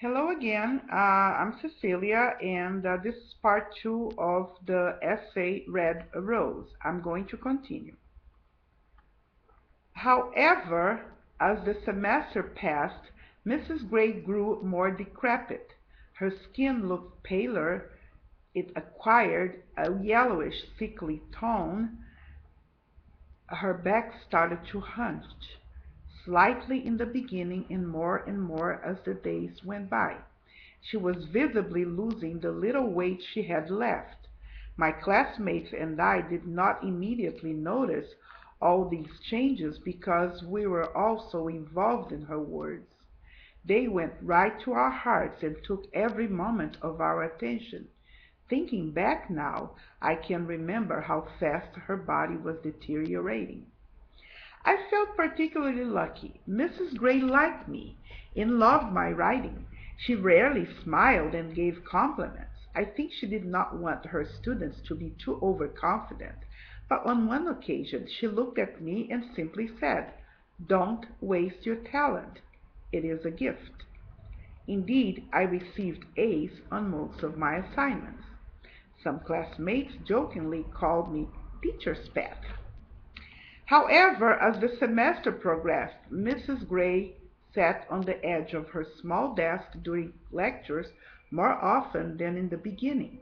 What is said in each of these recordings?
Hello again. I'm Cecilia, and this is part two of the essay Red Rose. I'm going to continue. However, as the semester passed, Mrs. Gray grew more decrepit. Her skin looked paler, it acquired a yellowish, sickly tone. Her back started to hunch, slightly in the beginning and more as the days went by. She was visibly losing the little weight she had left. My classmates and I did not immediately notice all these changes because we were all so involved in her words. They went right to our hearts and took every moment of our attention. Thinking back now, I can remember how fast her body was deteriorating. I felt particularly lucky. Mrs. Gray liked me and loved my writing. She rarely smiled and gave compliments. I think she did not want her students to be too overconfident, but on one occasion she looked at me and simply said, "Don't waste your talent. It is a gift." Indeed, I received A's on most of my assignments. Some classmates jokingly called me teacher's pet. However, as the semester progressed, Mrs. Gray sat on the edge of her small desk during lectures more often than in the beginning.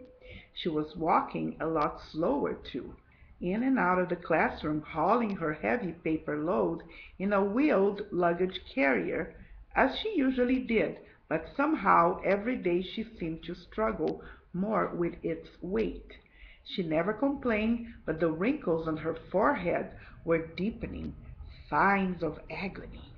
She was walking a lot slower, too, in and out of the classroom, hauling her heavy paper load in a wheeled luggage carrier, as she usually did, but somehow every day she seemed to struggle more with its weight. She never complained, but the wrinkles on her forehead were deepening, signs of agony.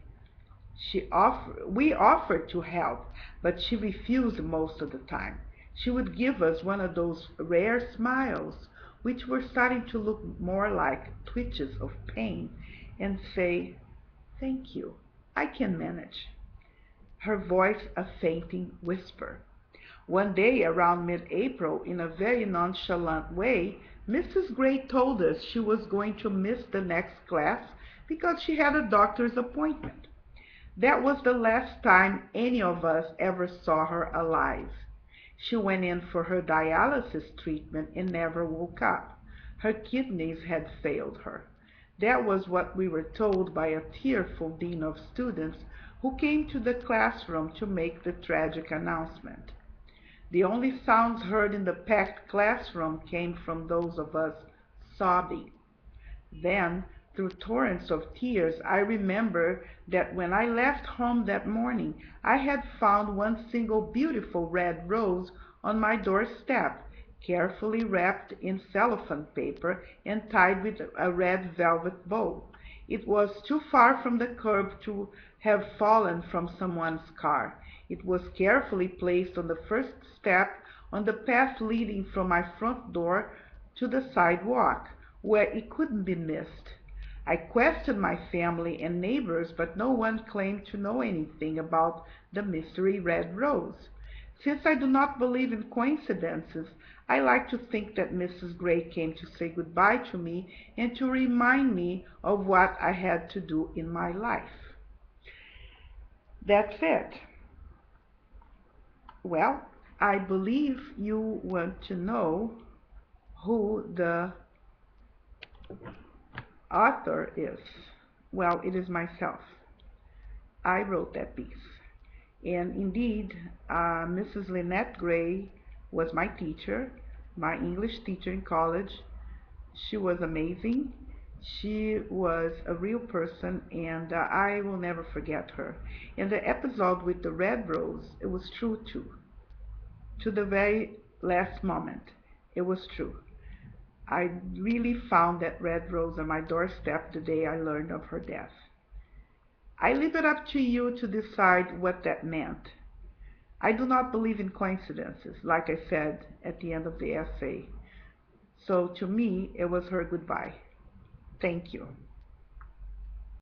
We offered to help, but she refused most of the time. She would give us one of those rare smiles, which were starting to look more like twitches of pain, and say, "Thank you, I can manage." Her voice a fainting whisper. One day around mid-April, in a very nonchalant way, Mrs. Gray told us she was going to miss the next class because she had a doctor's appointment. That was the last time any of us ever saw her alive. She went in for her dialysis treatment and never woke up. Her kidneys had failed her. That was what we were told by a tearful dean of students who came to the classroom to make the tragic announcement. The only sounds heard in the packed classroom came from those of us sobbing. Then, through torrents of tears, I remember that when I left home that morning, I had found one single beautiful red rose on my doorstep, carefully wrapped in cellophane paper and tied with a red velvet bow. It was too far from the curb to have fallen from someone's car. It was carefully placed on the first step on the path leading from my front door to the sidewalk, where it couldn't be missed. I questioned my family and neighbors, but no one claimed to know anything about the mystery red rose. Since I do not believe in coincidences, I like to think that Mrs. Gray came to say goodbye to me and to remind me of what I had to do in my life. That's it. Well, I believe you want to know who the author is. Well, it is myself. I wrote that piece. And indeed, Mrs. Lynette Gray was my teacher, my English teacher in college. She was amazing. She was a real person, and I will never forget her. And the episode with the red rose, it was true too. To the very last moment, it was true. I really found that red rose on my doorstep the day I learned of her death. I leave it up to you to decide what that meant. I do not believe in coincidences, like I said at the end of the essay. So to me, it was her goodbye. Thank you.